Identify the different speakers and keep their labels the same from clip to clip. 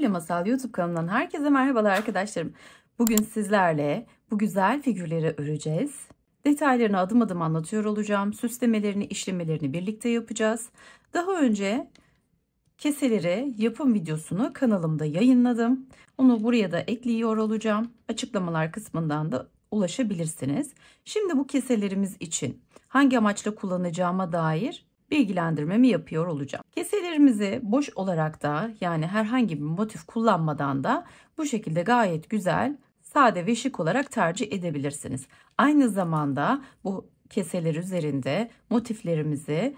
Speaker 1: Sihirli Masal YouTube kanalından herkese merhabalar arkadaşlarım. Bugün sizlerle bu güzel figürleri öreceğiz. Detaylarını adım adım anlatıyor olacağım. Süslemelerini, işlemelerini birlikte yapacağız. Daha önce keseleri yapım videosunu kanalımda yayınladım. Onu buraya da ekliyor olacağım. Açıklamalar kısmından da ulaşabilirsiniz. Şimdi bu keselerimiz için hangi amaçla kullanacağıma dair bilgilendirmemi yapıyor olacağım. Keselerimizi boş olarak da, yani herhangi bir motif kullanmadan da bu şekilde gayet güzel, sade ve şık olarak tercih edebilirsiniz. Aynı zamanda bu keseler üzerinde motiflerimizi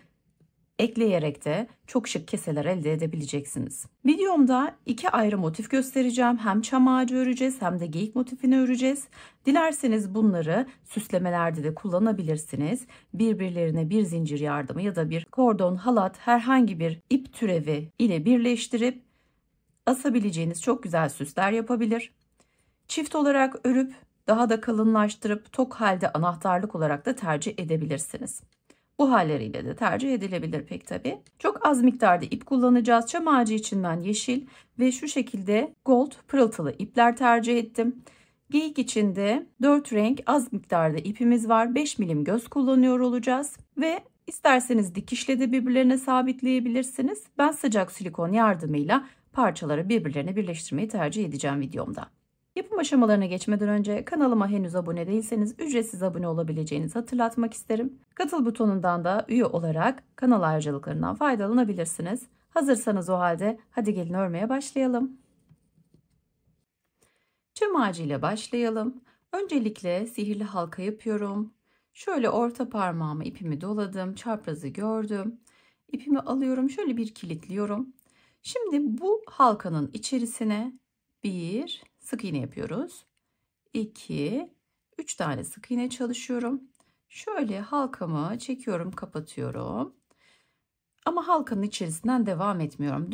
Speaker 1: ekleyerek de çok şık keseler elde edebileceksiniz. Videomda iki ayrı motif göstereceğim. Hem çam ağacı öreceğiz hem de geyik motifini öreceğiz. Dilerseniz bunları süslemelerde de kullanabilirsiniz. Birbirlerine bir zincir yardımı ya da bir kordon, halat, herhangi bir ip türevi ile birleştirip asabileceğiniz çok güzel süsler yapabilir. Çift olarak örüp daha da kalınlaştırıp tok halde anahtarlık olarak da tercih edebilirsiniz. Bu halleriyle de tercih edilebilir pek tabi. Çok az miktarda ip kullanacağız. Çam ağacı için ben yeşil ve şu şekilde gold pırıltılı ipler tercih ettim. Geyik için de 4 renk az miktarda ipimiz var. 5 milim göz kullanıyor olacağız. Ve isterseniz dikişle de birbirlerine sabitleyebilirsiniz. Ben sıcak silikon yardımıyla parçaları birbirlerine birleştirmeyi tercih edeceğim videomda. Yapım aşamalarına geçmeden önce kanalıma henüz abone değilseniz ücretsiz abone olabileceğinizi hatırlatmak isterim. Katıl butonundan da üye olarak kanal ayrıcalıklarından faydalanabilirsiniz. Hazırsanız o halde hadi gelin örmeye başlayalım. Çam ağacı ile başlayalım. Öncelikle sihirli halka yapıyorum. Şöyle orta parmağımı ipimi doladım. Çaprazı gördüm. İpimi alıyorum. Şöyle bir kilitliyorum. Şimdi bu halkanın içerisine bir sık iğne yapıyoruz. 2, 3 tane sık iğne çalışıyorum. Şöyle halkamı çekiyorum, kapatıyorum. Ama halkanın içerisinden devam etmiyorum.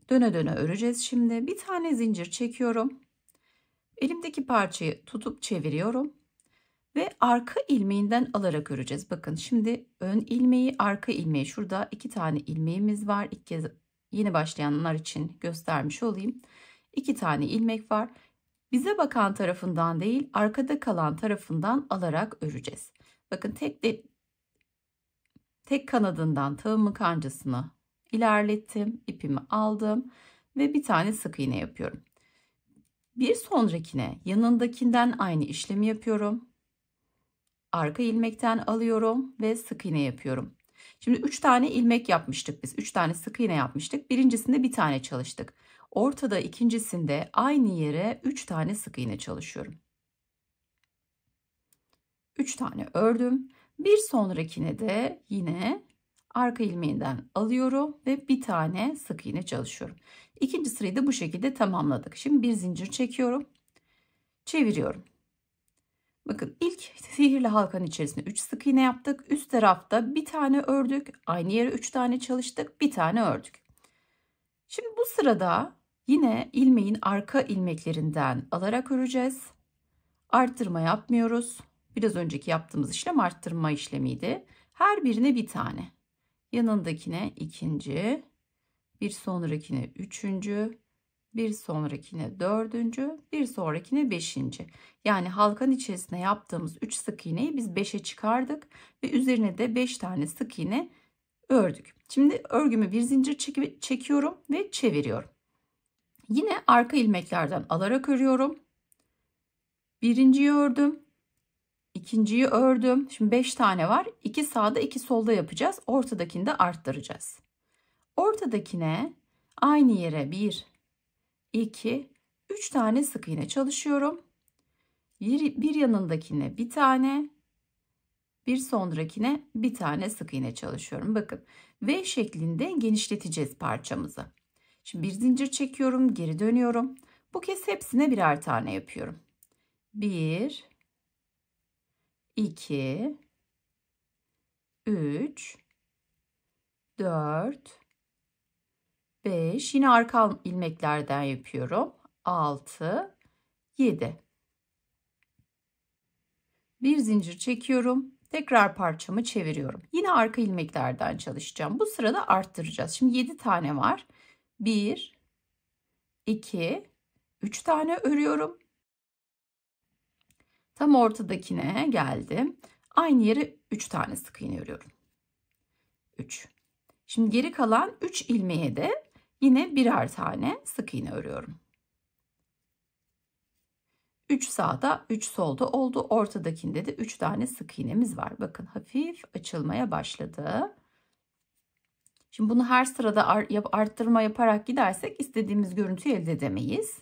Speaker 1: Döne döne öreceğiz şimdi. Bir tane zincir çekiyorum. Elimdeki parçayı tutup çeviriyorum. Ve arka ilmeğinden alarak öreceğiz. Bakın şimdi ön ilmeği, arka ilmeği. Şurada 2 tane ilmeğimiz var. İlk kez yeni başlayanlar için göstermiş olayım. 2 tane ilmek var. Bize bakan tarafından değil, arkada kalan tarafından alarak öreceğiz. Bakın tek kanadından tığımın kancasını ilerlettim, ipimi aldım ve bir tane sık iğne yapıyorum. Bir sonrakine yanındakinden aynı işlemi yapıyorum. Arka ilmekten alıyorum ve sık iğne yapıyorum. Şimdi 3 tane ilmek yapmıştık biz. 3 tane sık iğne yapmıştık. Birincisinde bir tane çalıştık. Ortada ikincisinde aynı yere 3 tane sık iğne çalışıyorum. 3 tane ördüm. Bir sonrakine de yine arka ilmeğinden alıyorum ve bir tane sık iğne çalışıyorum. İkinci sırayı da bu şekilde tamamladık. Şimdi bir zincir çekiyorum. Çeviriyorum. Bakın ilk sihirli halkanın içerisinde 3 sık iğne yaptık. Üst tarafta bir tane ördük. Aynı yere 3 tane çalıştık. Bir tane ördük. Şimdi bu sırada yine ilmeğin arka ilmeklerinden alarak öreceğiz. Arttırma yapmıyoruz. Biraz önceki yaptığımız işlem arttırma işlemiydi. Her birine bir tane. Yanındakine ikinci, bir sonrakine üçüncü, bir sonrakine dördüncü, bir sonrakine beşinci. Yani halkanın içerisine yaptığımız 3 sık iğneyi biz 5'e çıkardık ve üzerine de 5 tane sık iğne ördük. Şimdi örgümü bir zincir çekiyorum ve çeviriyorum. Yine arka ilmeklerden alarak örüyorum. Birinciyi ördüm. İkinciyi ördüm. Şimdi 5 tane var. 2 sağda 2 solda yapacağız. Ortadakini de arttıracağız. Ortadakine aynı yere 1, 2, 3 tane sık iğne çalışıyorum. Bir yanındakine bir tane, bir sonrakine bir tane sık iğne çalışıyorum. Bakın V şeklinde genişleteceğiz parçamızı. Şimdi bir zincir çekiyorum, geri dönüyorum. Bu kez hepsine birer tane yapıyorum. 1, 2, 3, 4, 5. Yine arka ilmeklerden yapıyorum. 6, 7. Bir zincir çekiyorum. Tekrar parçamı çeviriyorum. Yine arka ilmeklerden çalışacağım. Bu sırada arttıracağız. Şimdi 7 tane var. 1, 2, 3 tane örüyorum. Tam ortadakine geldim. Aynı yere 3 tane sık iğne örüyorum. 3. Şimdi geri kalan 3 ilmeğe de yine birer tane sık iğne örüyorum. 3 sağda 3 solda oldu. Ortadakinde de 3 tane sık iğnemiz var. Bakın hafif açılmaya başladı. Şimdi bunu her sırada arttırma yaparak gidersek istediğimiz görüntüyü elde edemeyiz.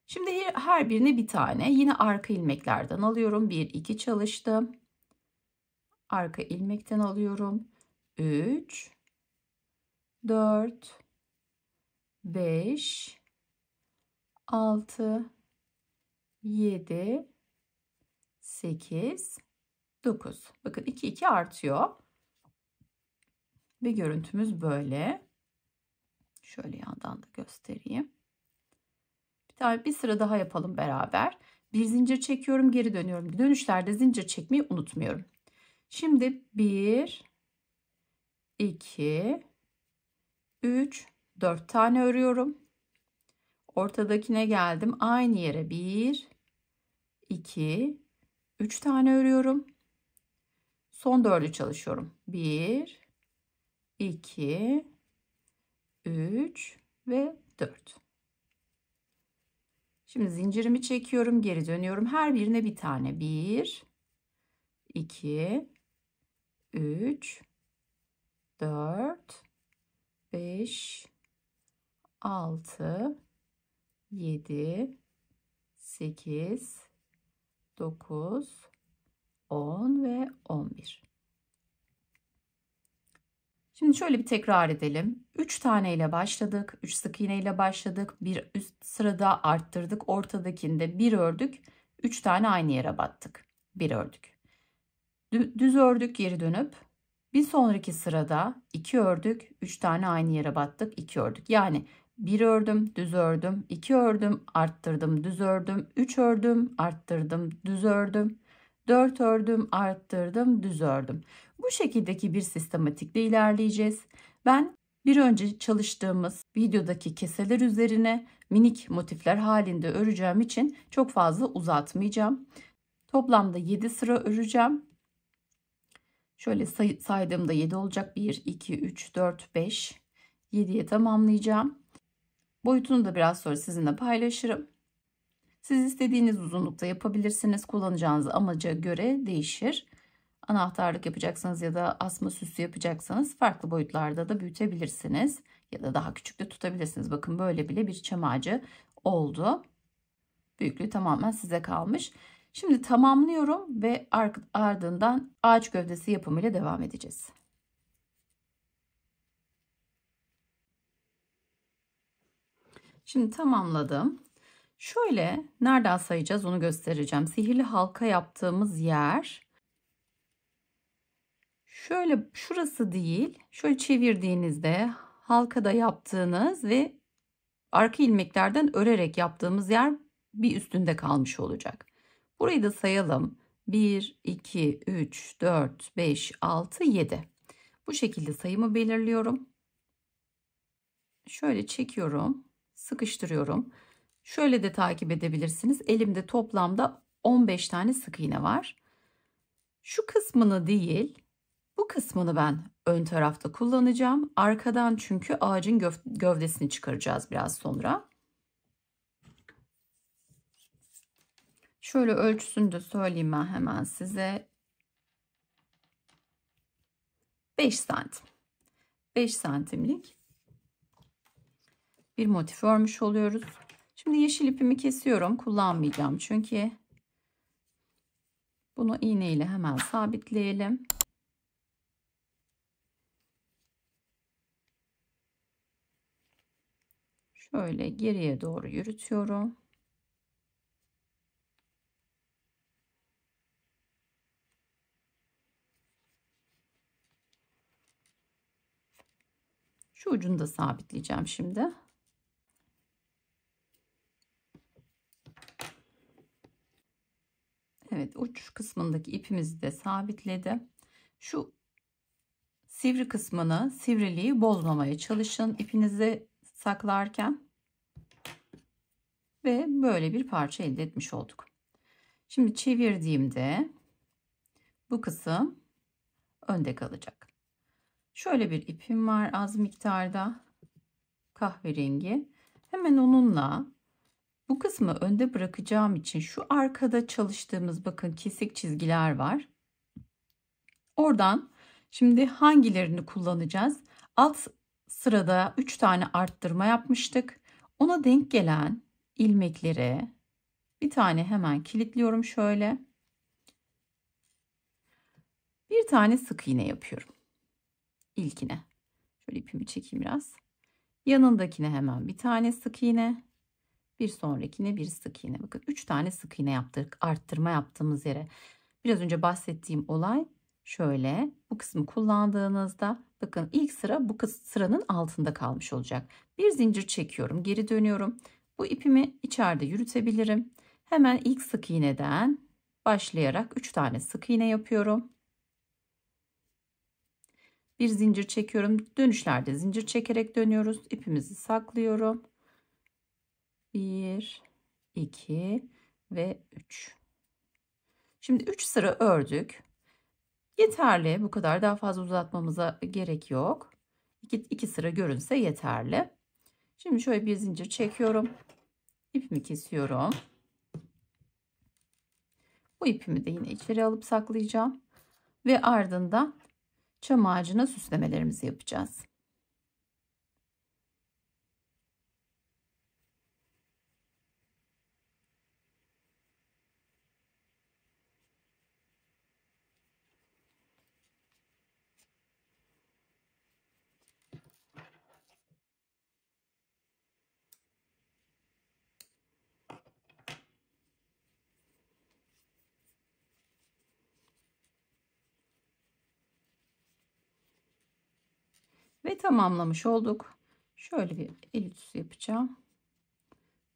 Speaker 1: Şimdi her birine bir tane yine arka ilmeklerden alıyorum. 1 2 çalıştım. Arka ilmekten alıyorum. 3 4 5 6 7 8 9. Bakın 2 2 artıyor. Ve görüntümüz böyle. Şöyle yandan da göstereyim. Bir sıra daha yapalım beraber. Bir zincir çekiyorum, geri dönüyorum. Dönüşlerde zincir çekmeyi unutmuyorum. Şimdi 1 2 3 4 tane örüyorum. Ortadakine geldim. Aynı yere 1 2 3 tane örüyorum. Son 4'ü çalışıyorum. 1 2 3 ve 4. Şimdi zincirimi çekiyorum, geri dönüyorum. Her birine bir tane. 1 2 3 4 5 6 7 8 9 10 ve 11. Şimdi şöyle bir tekrar edelim. 3 tane ile başladık. 3 sık iğne ile başladık. Bir üst sırada arttırdık. Ortadakinde bir ördük. 3 tane aynı yere battık. Bir ördük. Düz ördük geri dönüp. Bir sonraki sırada 2 ördük. 3 tane aynı yere battık. 2 ördük. Yani 1 ördüm, düz ördüm. 2 ördüm, arttırdım, düz ördüm. 3 ördüm, arttırdım, düz ördüm. 4 ördüm, arttırdım, düz ördüm. Bu şekildeki bir sistematikle ilerleyeceğiz. Ben bir önce çalıştığımız videodaki keseler üzerine minik motifler halinde öreceğim için çok fazla uzatmayacağım. Toplamda 7 sıra öreceğim. Şöyle saydığımda 7 olacak. 1, 2, 3, 4, 5, 7'ye tamamlayacağım. Boyutunu da biraz sonra sizinle paylaşırım. Siz istediğiniz uzunlukta yapabilirsiniz. Kullanacağınız amaca göre değişir. Anahtarlık yapacaksanız ya da asma süsü yapacaksanız farklı boyutlarda da büyütebilirsiniz. Ya da daha küçük de tutabilirsiniz. Bakın böyle bile bir çam ağacı oldu. Büyüklüğü tamamen size kalmış. Şimdi tamamlıyorum ve ardından ağaç gövdesi yapımıyla devam edeceğiz. Şimdi tamamladım. Şöyle nereden sayacağız onu göstereceğim. Sihirli halka yaptığımız yer şöyle, şurası değil. Şöyle çevirdiğinizde halkada yaptığınız ve arka ilmeklerden örerek yaptığımız yer bir üstünde kalmış olacak. Burayı da sayalım. 1, 2, 3, 4, 5, 6, 7. Bu şekilde sayımı belirliyorum. Şöyle çekiyorum, sıkıştırıyorum. Şöyle de takip edebilirsiniz. Elimde toplamda 15 tane sık iğne var. Şu kısmını değil, bu kısmını ben ön tarafta kullanacağım. Arkadan çünkü ağacın gövdesini çıkaracağız biraz sonra. Şöyle ölçüsünü de söyleyeyim ben hemen size. 5 santim. 5 santimlik bir motif örmüş oluyoruz. Şimdi yeşil ipimi kesiyorum. Kullanmayacağım çünkü. Bunu iğne ile hemen sabitleyelim. Şöyle geriye doğru yürütüyorum. Şu ucunu da sabitleyeceğim şimdi. Evet, uç kısmındaki ipimizi de sabitledim. Şu sivri kısmını, sivriliği bozmamaya çalışın ipinizi saklarken. Ve böyle bir parça elde etmiş olduk. Şimdi çevirdiğimde bu kısım önde kalacak. Şöyle bir ipim var az miktarda, kahverengi. Hemen onunla bu kısmı önde bırakacağım için şu arkada çalıştığımız bakın kesik çizgiler var. Oradan şimdi hangilerini kullanacağız? Alt sırada 3 tane arttırma yapmıştık. Ona denk gelen ilmeklere bir tane hemen kilitliyorum şöyle. Bir tane sık iğne yapıyorum. İlkine. Şöyle ipimi çekeyim biraz. Yanındakine hemen bir tane sık iğne. Bir sonrakine bir sık iğne. Bakın 3 tane sık iğne yaptık. Arttırma yaptığımız yere. Biraz önce bahsettiğim olay şöyle. Bu kısmı kullandığınızda bakın ilk sıra bu sıranın altında kalmış olacak. Bir zincir çekiyorum. Geri dönüyorum. Bu ipimi içeride yürütebilirim. Hemen ilk sık iğneden başlayarak 3 tane sık iğne yapıyorum. Bir zincir çekiyorum. Dönüşlerde zincir çekerek dönüyoruz. İpimizi saklıyorum. 1, 2 ve 3. Şimdi 3 sıra ördük. Yeterli. Bu kadar, daha fazla uzatmamıza gerek yok. 2 sıra görünse yeterli. Şimdi şöyle bir zincir çekiyorum. İpimi kesiyorum. Bu ipimi de yine içeri alıp saklayacağım. Ve ardından çam ağacına süslemelerimizi yapacağız. Ve tamamlamış olduk. Şöyle bir el ütüsü yapacağım.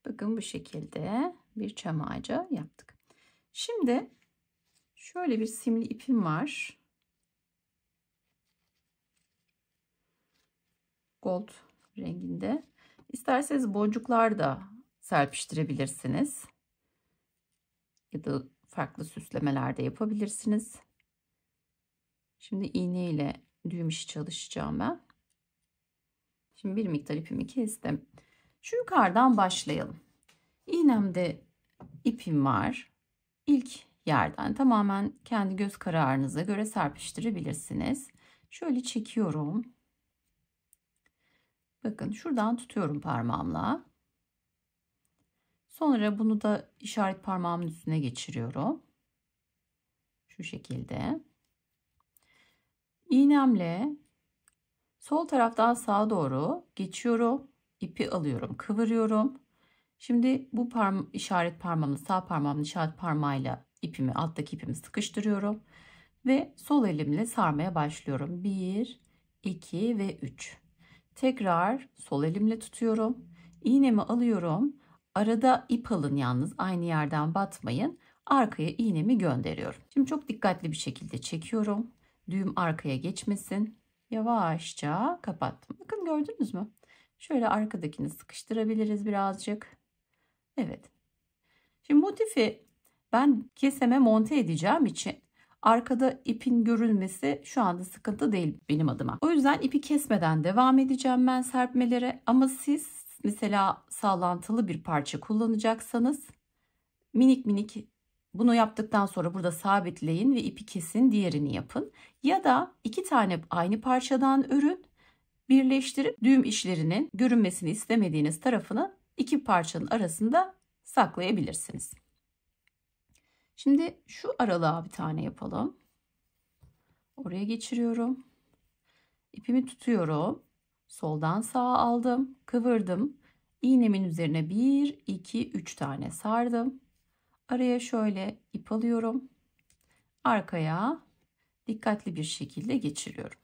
Speaker 1: Bakın bu şekilde bir çam ağacı yaptık. Şimdi şöyle bir simli ipim var. Gold renginde. İsterseniz boncuklar da serpiştirebilirsiniz. Ya da farklı süslemeler de yapabilirsiniz. Şimdi iğne ile düğüm işi çalışacağım ben. Şimdi bir miktar ipimi kestim. Şu yukarıdan başlayalım. İğnemde ipim var. İlk yerden tamamen kendi göz kararınıza göre serpiştirebilirsiniz. Şöyle çekiyorum. Bakın şuradan tutuyorum parmağımla. Sonra bunu da işaret parmağımın üstüne geçiriyorum. Şu şekilde. İğnemle sol taraftan sağa doğru geçiyorum. İpi alıyorum, kıvırıyorum. Şimdi bu işaret parmağımın, sağ parmağımın işaret parmağıyla ipimi, alttaki ipimi sıkıştırıyorum. Ve sol elimle sarmaya başlıyorum. 1, 2 ve 3. Tekrar sol elimle tutuyorum. İğnemi alıyorum. Arada ip alın yalnız, aynı yerden batmayın. Arkaya iğnemi gönderiyorum. Şimdi çok dikkatli bir şekilde çekiyorum. Düğüm arkaya geçmesin. Yavaşça kapattım. Bakın gördünüz mü? Şöyle arkadakini sıkıştırabiliriz birazcık. Evet. Şimdi motifi ben keseme monte edeceğim için arkada ipin görülmesi şu anda sıkıntı değil benim adıma. O yüzden ipi kesmeden devam edeceğim ben serpmelere. Ama siz mesela sağlantılı bir parça kullanacaksanız minik minik bunu yaptıktan sonra burada sabitleyin ve ipi kesin, diğerini yapın. Ya da 2 tane aynı parçadan örün, birleştirip düğüm işlerinin görünmesini istemediğiniz tarafını 2 parçanın arasında saklayabilirsiniz. Şimdi şu aralığa bir tane yapalım. Oraya geçiriyorum. İpimi tutuyorum. Soldan sağa aldım, kıvırdım. İğnemin üzerine 1, 2, 3 tane sardım. Araya şöyle ip alıyorum. Arkaya dikkatli bir şekilde geçiriyorum.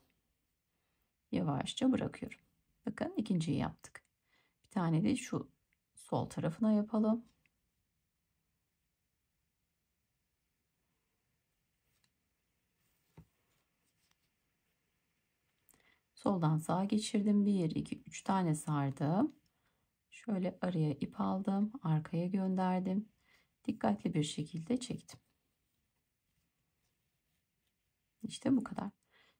Speaker 1: Yavaşça bırakıyorum. Bakın ikinciyi yaptık. Bir tane de şu sol tarafına yapalım. Soldan sağa geçirdim. 1, 2, 3 tane sardım. Şöyle araya ip aldım, arkaya gönderdim. Dikkatli bir şekilde çektim. İşte bu kadar.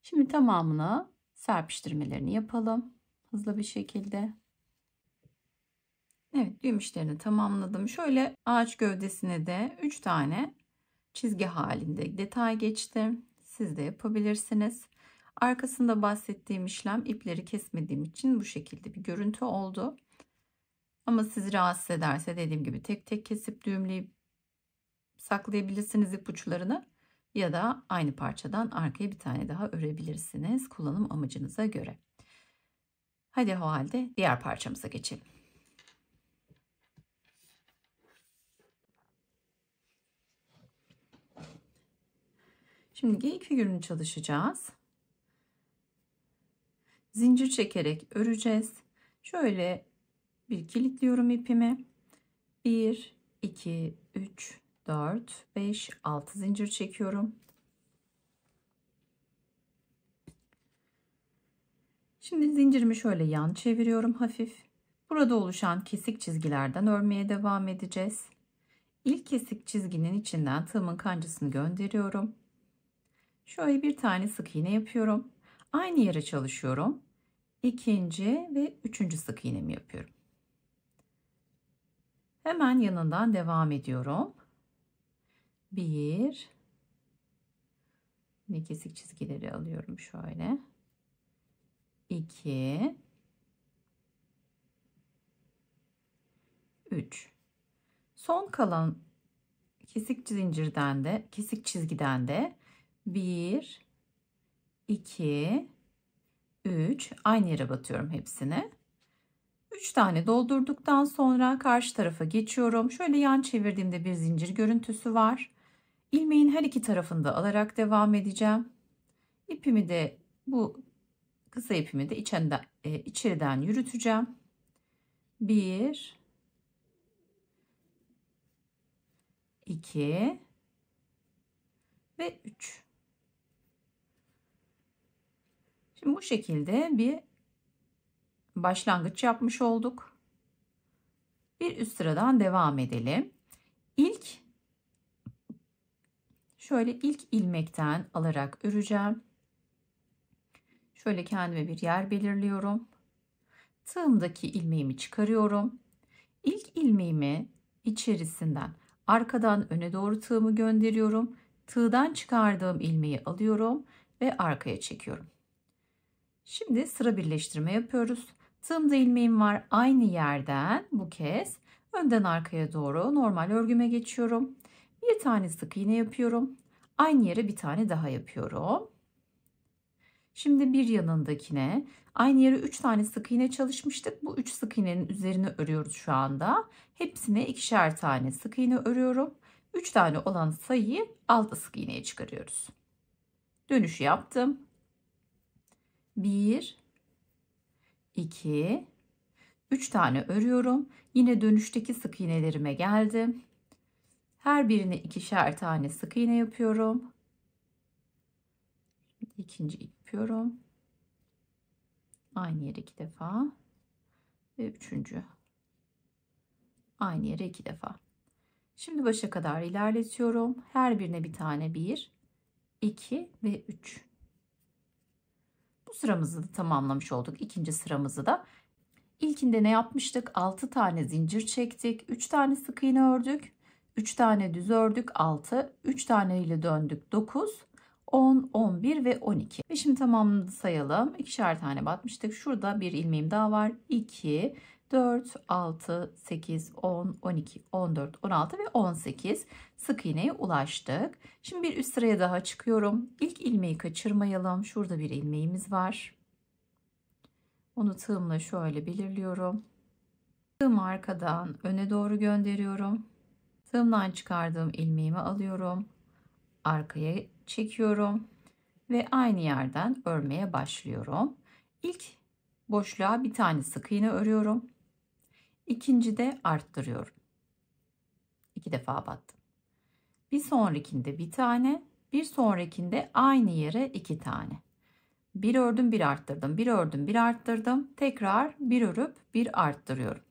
Speaker 1: Şimdi tamamına serpiştirmelerini yapalım. Hızlı bir şekilde. Evet, düğüm işlerini tamamladım. Şöyle ağaç gövdesine de 3 tane çizgi halinde detay geçtim. Siz de yapabilirsiniz. Arkasında bahsettiğim işlem ipleri kesmediğim için bu şekilde bir görüntü oldu. Ama sizi rahatsız ederse dediğim gibi tek tek kesip düğümleyip saklayabilirsiniz ipuçlarını. Ya da aynı parçadan arkaya bir tane daha örebilirsiniz kullanım amacınıza göre. Hadi o halde diğer parçamıza geçelim. Şimdi geyik figürünü çalışacağız. Zincir çekerek öreceğiz. Şöyle bir kilitliyorum ipimi. 1, 2, 3, 4, 5, 6 zincir çekiyorum. Şimdi zincirimi şöyle yan çeviriyorum hafif. Burada oluşan kesik çizgilerden örmeye devam edeceğiz. İlk kesik çizginin içinden tığımın kancasını gönderiyorum. Şöyle bir tane sık iğne yapıyorum. Aynı yere çalışıyorum. İkinci ve üçüncü sık iğnemi yapıyorum. Hemen yanından devam ediyorum. Bir, ve kesik çizgileri alıyorum şöyle. 2, 3. Son kalan kesik zincirden de kesik çizgiden de 1, 2, 3 aynı yere batıyorum hepsine. 3 tane doldurduktan sonra karşı tarafa geçiyorum. Şöyle yan çevirdiğimde bir zincir görüntüsü var. İlmeğin her iki tarafında alarak devam edeceğim. İpimi de bu kısa ipimi de içeriden yürüteceğim. 1, 2 ve 3. Şimdi bu şekilde bir başlangıç yapmış olduk. Bir üst sıradan devam edelim. İlk ilmekten alarak öreceğim. Şöyle kendime bir yer belirliyorum. Tığımdaki ilmeğimi çıkarıyorum. İlk ilmeğimi içerisinden arkadan öne doğru tığımı gönderiyorum. Tığdan çıkardığım ilmeği alıyorum ve arkaya çekiyorum. Şimdi sıra birleştirme yapıyoruz. Tığımda ilmeğim var. Aynı yerden bu kez önden arkaya doğru normal örgüme geçiyorum. Bir tane sık iğne yapıyorum. Aynı yere bir tane daha yapıyorum. Şimdi bir yanındakine aynı yere 3 tane sık iğne çalışmıştık. Bu 3 sık iğnenin üzerine örüyoruz şu anda. Hepsine ikişer tane sık iğne örüyorum. 3 tane olan sayıyı 6 sık iğneye çıkarıyoruz. Dönüş yaptım. 1, 2, 3 tane örüyorum. Yine dönüşteki sık iğnelerime geldim. Her birine ikişer tane sık iğne yapıyorum. İkinci yapıyorum. Aynı yere 2 defa. Ve üçüncü. Aynı yere 2 defa. Şimdi başa kadar ilerletiyorum. Her birine bir tane 1, 2 ve 3. Bu sıramızı da tamamlamış olduk. İkinci sıramızı da. İlkinde ne yapmıştık? 6 tane zincir çektik. 3 tane sık iğne ördük. 3 tane düz ördük 6. 3 tane ile döndük 9. 10, 11 ve 12. Ve şimdi tamamını sayalım. İkişer tane batmıştık. Şurada bir ilmeğim daha var. 2, 4, 6, 8, 10, 12, 14, 16 ve 18 sık iğneye ulaştık. Şimdi bir üst sıraya daha çıkıyorum. İlk ilmeği kaçırmayalım. Şurada bir ilmeğimiz var. Onu tığımla şöyle belirliyorum. Tığımı arkadan öne doğru gönderiyorum. Tığımdan çıkardığım ilmeğimi alıyorum. Arkaya çekiyorum ve aynı yerden örmeye başlıyorum. İlk boşluğa bir tane sık iğne örüyorum. İkinci de arttırıyorum. 2 defa battım. Bir sonrakinde bir tane, bir sonrakinde aynı yere 2 tane. Bir ördüm, bir arttırdım, bir ördüm, bir arttırdım. Tekrar bir örüp bir arttırıyorum.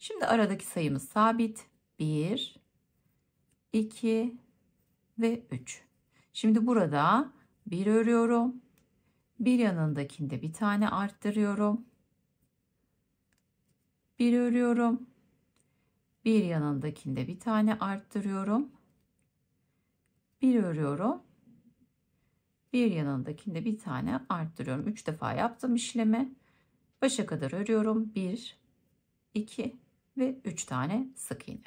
Speaker 1: Şimdi aradaki sayımız sabit. 1, 2 ve 3. Şimdi burada bir örüyorum. Bir yanındakinde bir tane arttırıyorum. Bir örüyorum. Bir yanındakinde bir tane arttırıyorum. Bir örüyorum. Bir yanındakinde bir tane arttırıyorum. 3 defa yaptım işlemi. Başa kadar örüyorum. 1, 2 ve 3 tane sık iğne.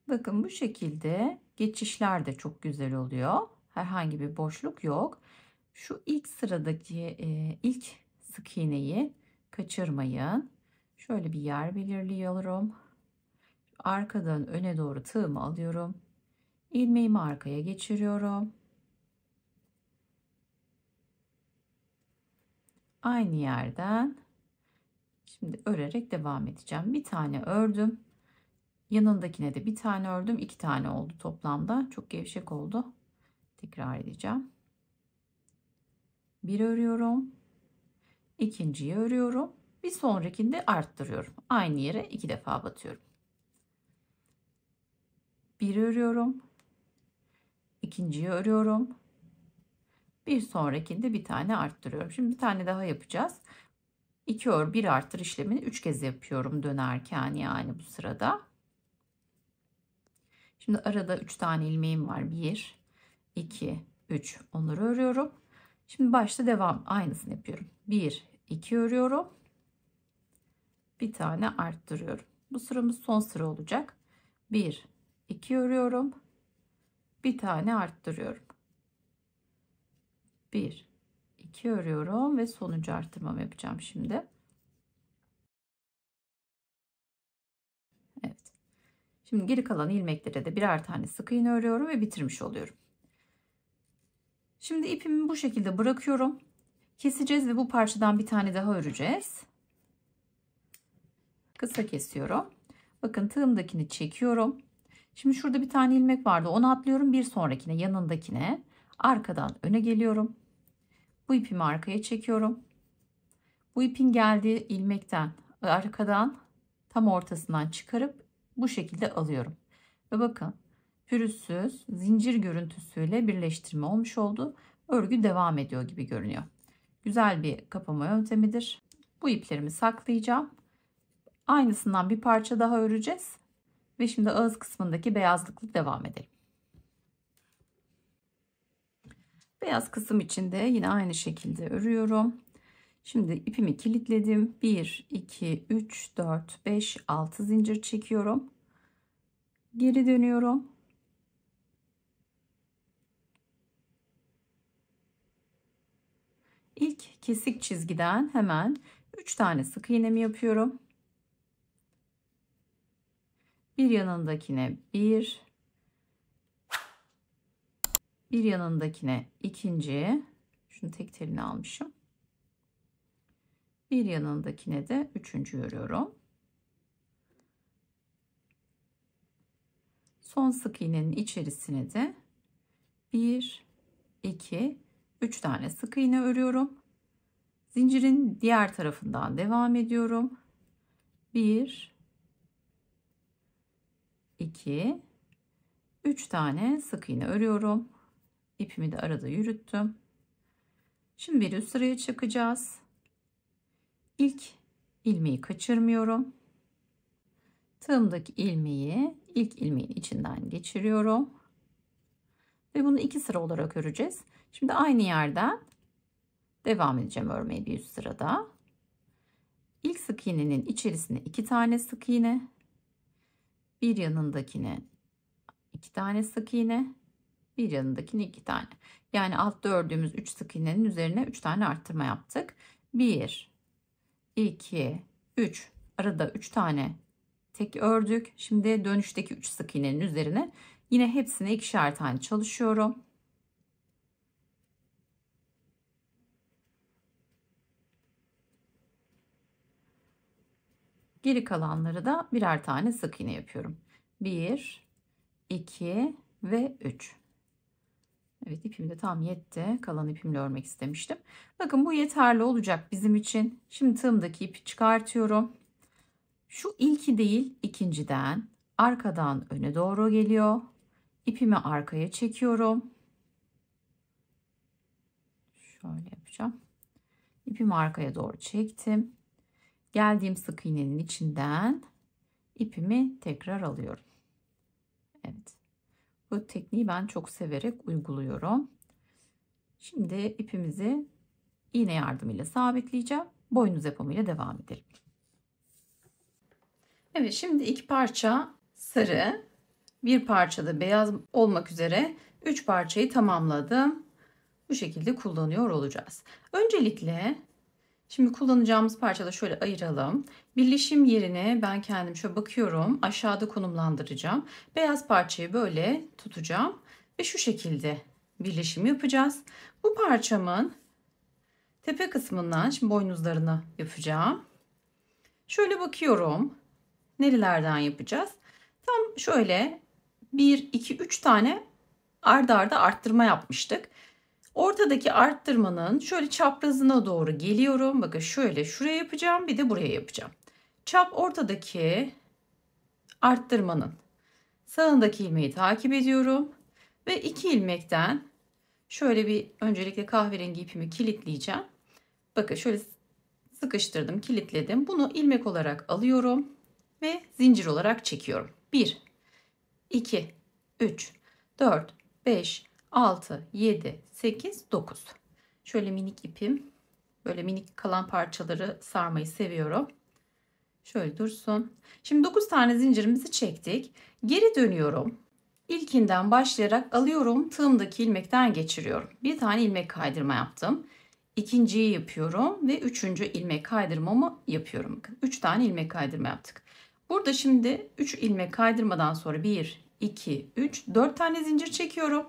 Speaker 1: Bakın bu şekilde geçişler de çok güzel oluyor. Herhangi bir boşluk yok. Şu ilk sıradaki ilk sık iğneyi kaçırmayın. Şöyle bir yer belirliyorum. Arkadan öne doğru tığımı alıyorum. İlmeğimi arkaya geçiriyorum. Aynı yerden şimdi örerek devam edeceğim. Bir tane ördüm. Yanındakine de bir tane ördüm. 2 tane oldu toplamda. Çok gevşek oldu. Tekrar edeceğim. Bir örüyorum. İkinciyi örüyorum. Bir sonrakinde arttırıyorum. Aynı yere 2 defa batıyorum. Bir örüyorum. İkinciyi örüyorum. Bir sonrakinde bir tane arttırıyorum. Şimdi bir tane daha yapacağız. 2 ör 1 arttır işlemini 3 kez yapıyorum dönerken, yani bu sırada. Şimdi arada 3 tane ilmeğim var. 1, 2, 3. Onları örüyorum. Şimdi başta devam aynısını yapıyorum. 1, 2 örüyorum. Bir tane arttırıyorum. Bu sıramız son sıra olacak. 1, 2 örüyorum. Bir tane arttırıyorum. 1, 2 örüyorum ve sonuncu arttırmamı yapacağım şimdi. Evet. Şimdi geri kalan ilmeklere de birer tane sık iğne örüyorum ve bitirmiş oluyorum. Şimdi ipimi bu şekilde bırakıyorum. Keseceğiz ve bu parçadan bir tane daha öreceğiz. Kısa kesiyorum. Bakın tığımdakini çekiyorum. Şimdi şurada bir tane ilmek vardı. Onu atlıyorum bir sonrakine, yanındakine. Arkadan öne geliyorum. Bu ipimi arkaya çekiyorum. Bu ipin geldiği ilmekten arkadan tam ortasından çıkarıp bu şekilde alıyorum. Ve bakın pürüzsüz zincir görüntüsüyle birleştirme olmuş oldu. Örgü devam ediyor gibi görünüyor. Güzel bir kapama yöntemidir. Bu iplerimi saklayacağım. Aynısından bir parça daha öreceğiz. Ve şimdi ağız kısmındaki beyazlıkla devam edelim. Beyaz kısım için de yine aynı şekilde örüyorum. Şimdi ipimi kilitledim. 1, 2, 3, 4, 5, 6 zincir çekiyorum. Geri dönüyorum. İlk kesik çizgiden hemen 3 tane sık iğnemi yapıyorum. Bir yanındakine bir yanındakine ikinci, şunu tek teline almışım. Bir yanındakine de üçüncü örüyorum. Son sık iğnenin içerisine de 1, 2, 3 tane sık iğne örüyorum. Zincirin diğer tarafından devam ediyorum. 1, 2, 3 tane sık iğne örüyorum. İpimi de arada yürüttüm. Şimdi bir üst sıraya çıkacağız. İlk ilmeği kaçırmıyorum. Tığımdaki ilmeği ilk ilmeğin içinden geçiriyorum. Ve bunu 2 sıra olarak öreceğiz. Şimdi aynı yerden devam edeceğim örmeye bir üst sırada. İlk sık iğnenin içerisine 2 tane sık iğne. Bir yanındakine 2 tane sık iğne. Bir yanındakine 2 tane. Yani altta ördüğümüz 3 sık iğnenin üzerine 3 tane arttırma yaptık. 1, 2, 3. Arada 3 tane tek ördük. Şimdi dönüşteki 3 sık iğnenin üzerine yine hepsine 2'şer tane çalışıyorum. Geri kalanları da birer tane sık iğne yapıyorum. 1, 2 ve 3. Evet, ipim de tam yetti. Kalan ipimle örmek istemiştim. Bakın bu yeterli olacak bizim için. Şimdi tığımdaki ipi çıkartıyorum. Şu ilki değil, ikinciden arkadan öne doğru geliyor. İpimi arkaya çekiyorum. Şöyle yapacağım. İpimi arkaya doğru çektim. Geldiğim sık iğnenin içinden ipimi tekrar alıyorum. Evet. Bu tekniği ben çok severek uyguluyorum. Şimdi ipimizi iğne yardımıyla sabitleyeceğim. Boynuz yapımıyla devam edelim. Evet, şimdi 2 parça sarı, bir parça da beyaz olmak üzere 3 parçayı tamamladım. Bu şekilde kullanıyor olacağız. Öncelikle şimdi kullanacağımız parçaları şöyle ayıralım. Birleşim yerine ben kendim şöyle bakıyorum. Aşağıda konumlandıracağım. Beyaz parçayı böyle tutacağım ve şu şekilde birleşim yapacağız. Bu parçamın tepe kısmından şimdi boynuzlarını yapacağım. Şöyle bakıyorum. Nerelerden yapacağız? Tam şöyle 1, 2, 3 tane ard arda arttırma yapmıştık. Ortadaki arttırmanın şöyle çaprazına doğru geliyorum. Bakın şöyle şuraya yapacağım, bir de buraya yapacağım. Çap ortadaki arttırmanın sağındaki ilmeği takip ediyorum. Ve 2 ilmekten şöyle bir öncelikle kahverengi ipimi kilitleyeceğim. Bakın şöyle sıkıştırdım, kilitledim. Bunu ilmek olarak alıyorum ve zincir olarak çekiyorum. 1, 2, 3, 4, 5, 6, 7, 8, 9. Şöyle minik ipim. Böyle minik kalan parçaları sarmayı seviyorum. Şöyle dursun. Şimdi 9 tane zincirimizi çektik. Geri dönüyorum. İlkinden başlayarak alıyorum. Tığımdaki ilmekten geçiriyorum. Bir tane ilmek kaydırma yaptım. İkinciyi yapıyorum ve üçüncü ilmek kaydırmamı yapıyorum. Bakın 3 tane ilmek kaydırma yaptık. Burada şimdi 3 ilmek kaydırmadan sonra 1, 2, 3, 4 tane zincir çekiyorum.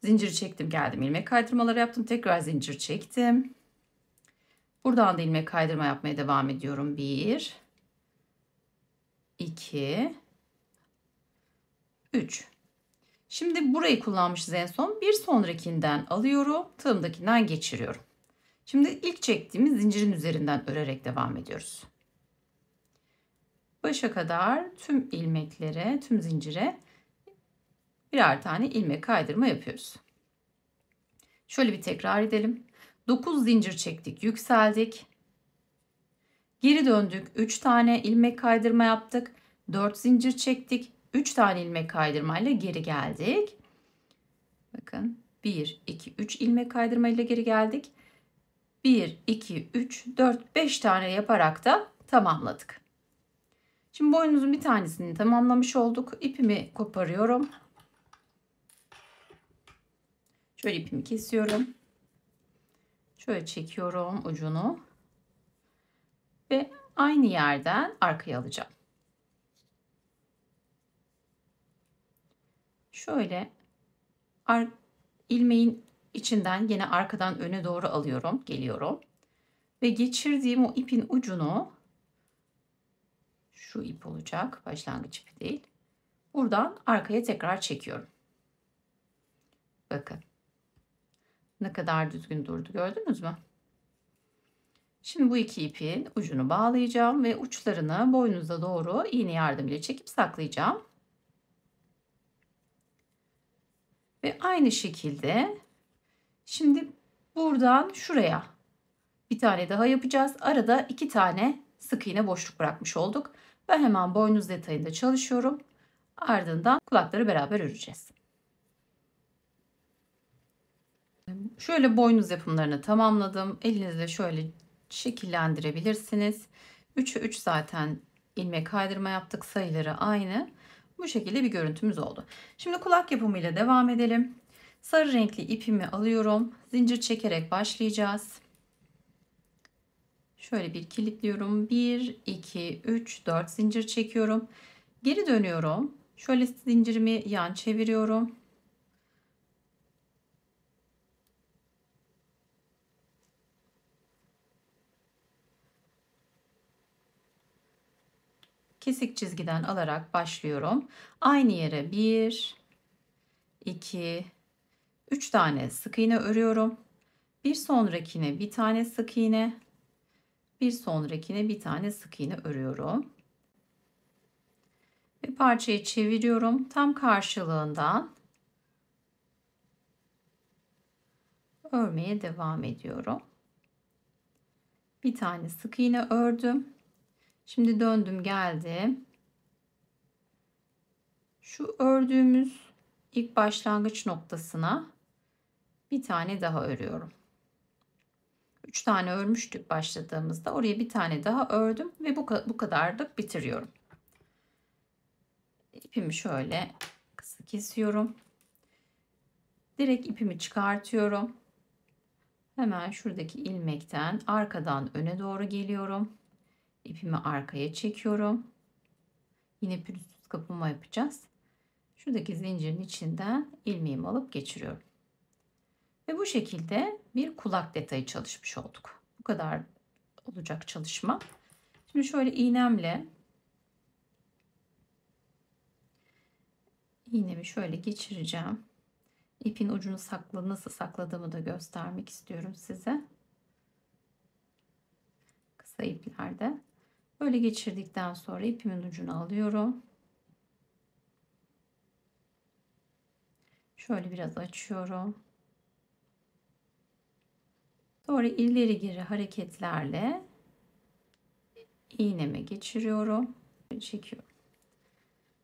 Speaker 1: Zincir çektim, geldim, ilmek kaydırmaları yaptım. Tekrar zincir çektim. Buradan da ilmek kaydırma yapmaya devam ediyorum. 1, 2, 3. Şimdi burayı kullanmışız en son. Bir sonrakinden alıyorum. Tığımdakinden geçiriyorum. Şimdi ilk çektiğimiz zincirin üzerinden örerek devam ediyoruz. Başa kadar tüm ilmeklere, tüm zincire birer tane ilmek kaydırma yapıyoruz. Şöyle bir tekrar edelim. 9 zincir çektik, yükseldik. Geri döndük. 3 tane ilmek kaydırma yaptık. 4 zincir çektik. 3 tane ilmek kaydırmayla geri geldik. Bakın 1, 2, 3 ilmek kaydırmayla geri geldik. 1, 2, 3, 4, 5 tane yaparak da tamamladık. Şimdi boynumuzun bir tanesini tamamlamış olduk. İpimi koparıyorum. Şöyle ipimi kesiyorum. Şöyle çekiyorum ucunu. Ve aynı yerden arkaya alacağım. Şöyle ilmeğin içinden yine arkadan öne doğru alıyorum, geliyorum. Ve geçirdiğim o ipin ucunu, şu ip olacak, başlangıç ipi değil. Buradan arkaya tekrar çekiyorum. Bakın. Ne kadar düzgün durdu, gördünüz mü? Şimdi bu iki ipin ucunu bağlayacağım ve uçlarını boynunuza doğru iğne yardımıyla çekip saklayacağım. Ve aynı şekilde şimdi buradan şuraya bir tane daha yapacağız. Arada 2 tane sık iğne boşluk bırakmış olduk. Ben hemen boynuz detayında çalışıyorum. Ardından kulakları beraber öreceğiz. Şöyle boynuz yapımlarını tamamladım. Elinizle şöyle şekillendirebilirsiniz. 3'e 3 zaten ilmek kaydırma yaptık. Sayıları aynı. Bu şekilde bir görüntümüz oldu. Şimdi kulak yapımıyla devam edelim. Sarı renkli ipimi alıyorum. Zincir çekerek başlayacağız. Şöyle bir kilitliyorum. 1, 2, 3, 4 zincir çekiyorum. Geri dönüyorum. Şöyle zincirimi yan çeviriyorum. Kesik çizgiden alarak başlıyorum. Aynı yere 1, 2, 3 tane sık iğne örüyorum. Bir sonrakine bir tane sık iğne, Bir sonrakine bir tane sık iğne örüyorum. Ve parçayı çeviriyorum. Tam karşılığından örmeye devam ediyorum. Bir tane sık iğne ördüm. Şimdi döndüm geldim. Şu ördüğümüz ilk başlangıç noktasına bir tane daha örüyorum. 3 tane örmüştük başladığımızda. Oraya bir tane daha ördüm ve bu kadarlık bitiriyorum. İpimi şöyle kısa kesiyorum. Direkt ipimi çıkartıyorum. Hemen şuradaki ilmekten arkadan öne doğru geliyorum. İpimi arkaya çekiyorum. Yine pürüzsüz kapama yapacağız. Şuradaki zincirin içinden ilmeğimi alıp geçiriyorum. Ve bu şekilde bir kulak detayı çalışmış olduk. Bu kadar olacak çalışma. Şimdi şöyle iğnemi şöyle geçireceğim. İpin ucunu nasıl sakladığımı da göstermek istiyorum size. Kısa iplerde. Böyle geçirdikten sonra ipimin ucunu alıyorum. Şöyle biraz açıyorum. Sonra ileri geri hareketlerle iğneme geçiriyorum. Çekiyorum.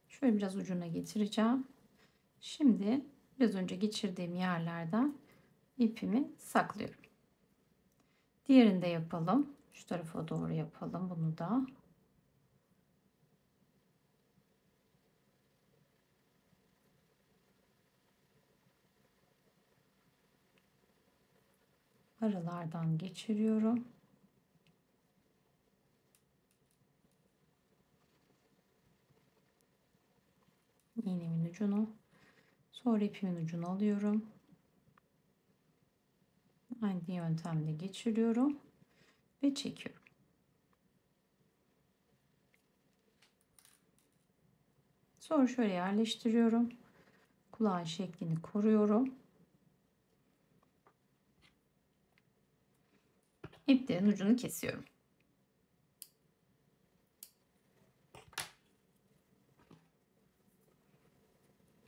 Speaker 1: Şöyle biraz ucuna getireceğim. Şimdi biraz önce geçirdiğim yerlerden ipimi saklıyorum. Diğerini de yapalım. Şu tarafa doğru yapalım bunu da. Aralardan geçiriyorum. İğnemin ucunu. Sonra ipimin ucunu alıyorum. Aynı yöntemle geçiriyorum ve çekiyorum. Sonra şöyle yerleştiriyorum. Kulağın şeklini koruyorum. İplerin ucunu kesiyorum.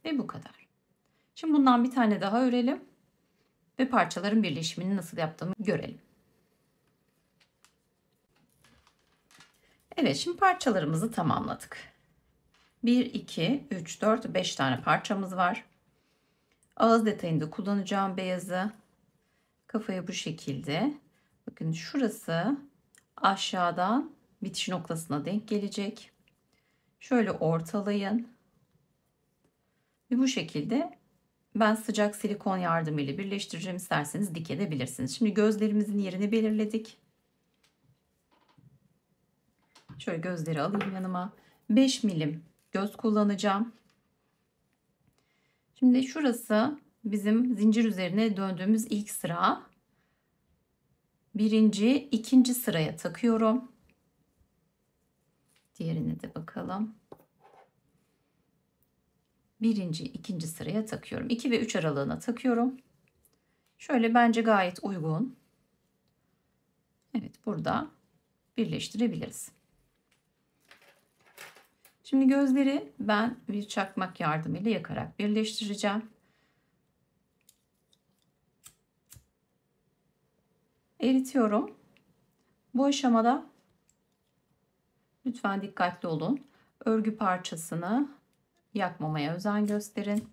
Speaker 1: Ve bu kadar. Şimdi bundan bir tane daha örelim ve parçaların birleşimini nasıl yaptığımı görelim. Evet, şimdi parçalarımızı tamamladık. 1, 2, 3, 4, 5 tane parçamız var. Ağız detayında kullanacağım beyazı. Kafaya bu şekilde. Bakın şurası aşağıdan bitiş noktasına denk gelecek. Şöyle ortalayın. Ve bu şekilde ben sıcak silikon yardımıyla birleştireceğim. İsterseniz dikebilirsiniz. Şimdi gözlerimizin yerini belirledik. Şöyle gözleri alayım yanıma. 5 milim göz kullanacağım. Şimdi şurası bizim zincir üzerine döndüğümüz ilk sıra. Birinci, ikinci sıraya takıyorum. Diğerine de bakalım. Birinci, ikinci sıraya takıyorum. 2 ve 3 aralığına takıyorum. Şöyle bence gayet uygun. Evet, burada birleştirebiliriz. Şimdi gözleri ben bir çakmak yardımıyla yakarak birleştireceğim. Eritiyorum. Bu aşamada lütfen dikkatli olun. Örgü parçasını yakmamaya özen gösterin.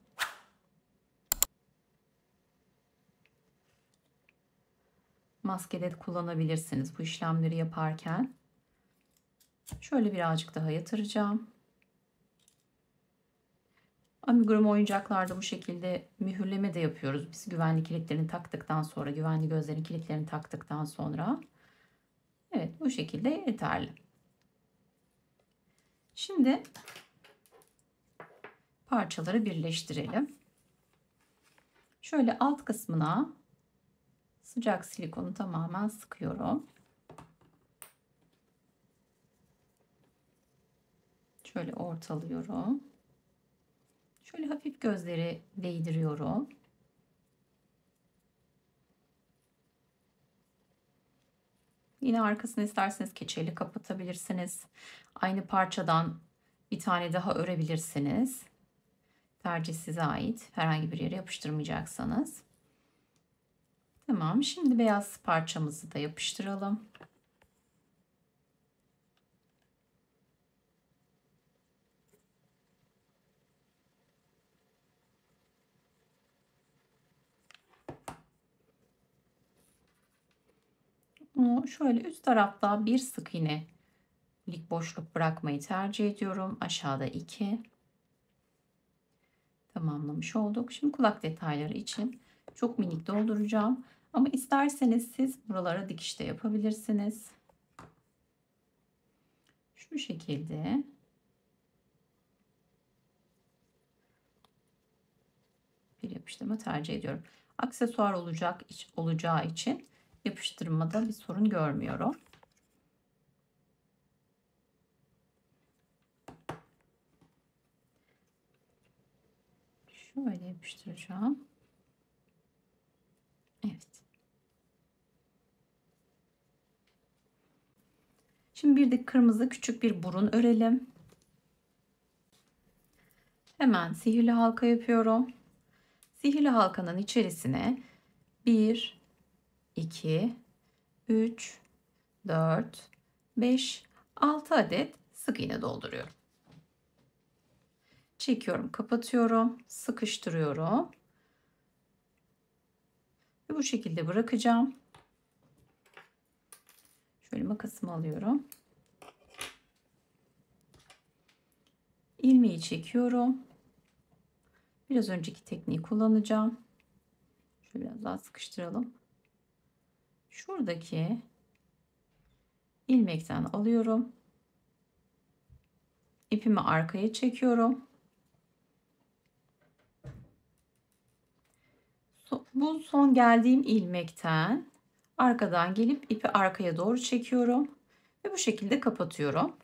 Speaker 1: Maskede kullanabilirsiniz bu işlemleri yaparken. Şöyle birazcık daha yatıracağım. Amigurumi oyuncaklarda bu şekilde mühürleme de yapıyoruz. Biz güvenlik kilitlerini taktıktan sonra, güvenli gözlerin kilitlerini taktıktan sonra. Evet, bu şekilde yeterli. Şimdi parçaları birleştirelim. Şöyle alt kısmına sıcak silikonu tamamen sıkıyorum. Şöyle ortalıyorum. Şöyle hafif gözleri değdiriyorum. Yine arkasını isterseniz keçeyle kapatabilirsiniz. Aynı parçadan bir tane daha örebilirsiniz. Tercih size ait. Herhangi bir yere yapıştırmayacaksanız. Tamam. Şimdi beyaz parçamızı da yapıştıralım. Bunu şöyle üst tarafta bir sık iğnelik boşluk bırakmayı tercih ediyorum. Aşağıda 2. Tamamlamış olduk. Şimdi kulak detayları için çok minik dolduracağım. Ama isterseniz siz buralara dikiş de yapabilirsiniz. Şu şekilde. Bir yapıştırma tercih ediyorum. Aksesuar olacağı için yapıştırmada bir sorun görmüyorum. Şöyle yapıştıracağım. Evet. Şimdi bir de kırmızı küçük bir burun örelim. Hemen sihirli halka yapıyorum. Sihirli halkanın içerisine 1, 2, 3, 4, 5, 6 adet sık iğne dolduruyorum. Çekiyorum, kapatıyorum, sıkıştırıyorum. Ve bu şekilde bırakacağım. Şöyle makasımı alıyorum. İlmeği çekiyorum. Biraz önceki tekniği kullanacağım. Şöyle biraz daha sıkıştıralım. Şuradaki ilmekten alıyorum. İpimi arkaya çekiyorum. Bu son geldiğim ilmekten arkadan gelip ipi arkaya doğru çekiyorum ve bu şekilde kapatıyorum.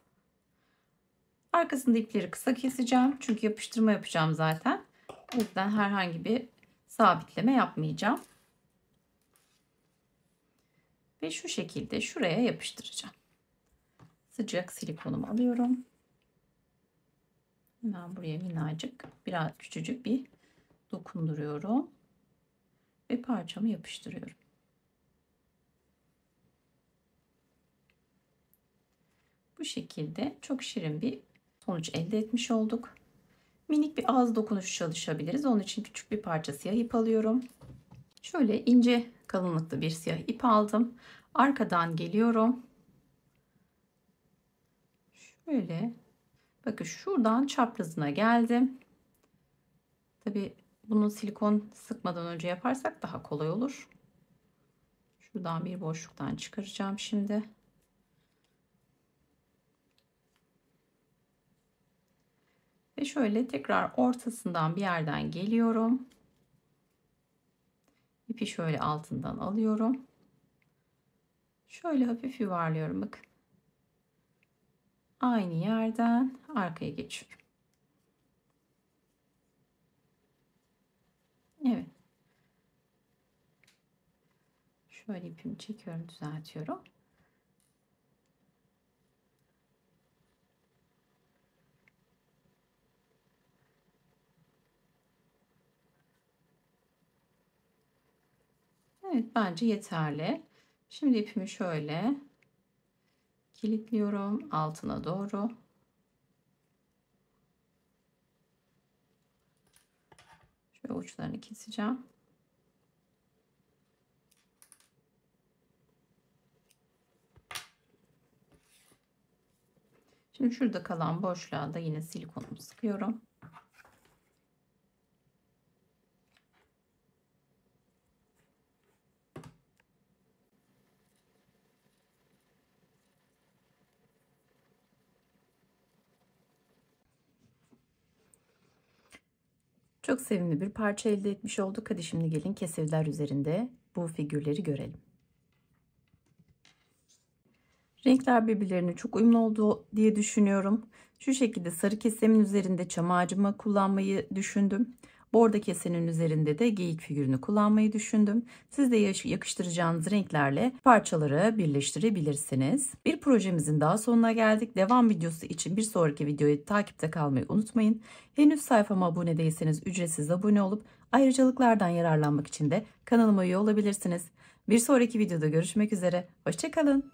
Speaker 1: Arkasında ipleri kısa keseceğim çünkü yapıştırma yapacağım zaten. O yüzden herhangi bir sabitleme yapmayacağım. Ve şu şekilde şuraya yapıştıracağım. Sıcak silikonumu alıyorum. Hemen buraya minnacık, biraz küçücük bir dokunduruyorum ve parçamı yapıştırıyorum. Bu şekilde çok şirin bir sonuç elde etmiş olduk. Minik bir ağız dokunuş çalışabiliriz. Onun için küçük bir parça siyah ip alıyorum. Şöyle ince kalınlıkta bir siyah ip aldım. Arkadan geliyorum. Şöyle bakın şuradan çaprazına geldim. Tabi bunu silikon sıkmadan önce yaparsak daha kolay olur. Şuradan bir boşluktan çıkaracağım şimdi. Ve şöyle tekrar ortasından bir yerden geliyorum. İpi şöyle altından alıyorum. Şöyle hafif yuvarlıyorum bakın. Aynı yerden arkaya geçiyorum. Evet. Şöyle ipimi çekiyorum, düzeltiyorum. Evet, bence yeterli. Şimdi ipimi şöyle kilitliyorum altına doğru. Şöyle uçlarını keseceğim. Şimdi şurada kalan boşluğa da yine silikonumu sıkıyorum. Çok sevimli bir parça elde etmiş olduk. Hadi şimdi gelin keseviler üzerinde bu figürleri görelim. Renkler birbirlerine çok uyumlu oldu diye düşünüyorum. Şu şekilde sarı kesemin üzerinde çam ağacımı kullanmayı düşündüm. Bordo kesenin üzerinde de geyik figürünü kullanmayı düşündüm. Siz de yakıştıracağınız renklerle parçaları birleştirebilirsiniz. Bir projemizin daha sonuna geldik. Devam videosu için bir sonraki videoyu takipte kalmayı unutmayın. Henüz sayfama abone değilseniz ücretsiz abone olup ayrıcalıklardan yararlanmak için de kanalıma üye olabilirsiniz. Bir sonraki videoda görüşmek üzere. Hoşça kalın.